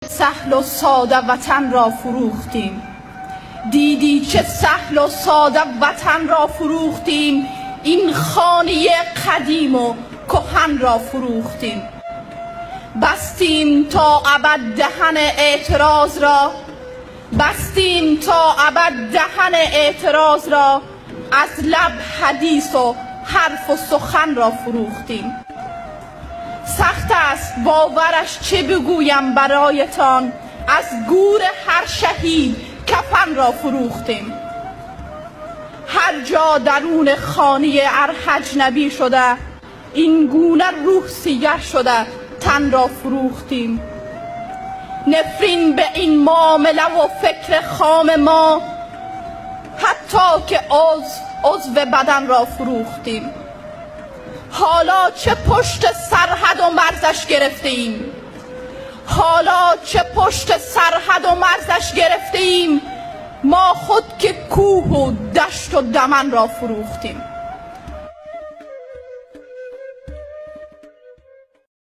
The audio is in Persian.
سهل و ساده وطن را فروختیم. دیدی چه سهل و ساده وطن را فروختیم. این خانه قدیم و کهن را فروختیم. بستیم تا ابد دهن اعتراض را، بستیم تا ابد دهن اعتراض را. از لب حدیث و حرف و سخن را فروختیم. سخت است باورش چه بگویم برایتان، از گور هر شهید کفن را فروختیم. هر جا درون خانه ارحجنبی شده، این گونه روح سیه شده تن را فروختیم. نفرین به این معامله و فکر خام ما، حتی که عضو بدن را فروختیم. حالا چه پشت سرحد و مرزش گرفته ایم، حالا چه پشت سرحد و مرزش گرفته ایم. ما خود که کوه و دشت و دمن را فروختیم.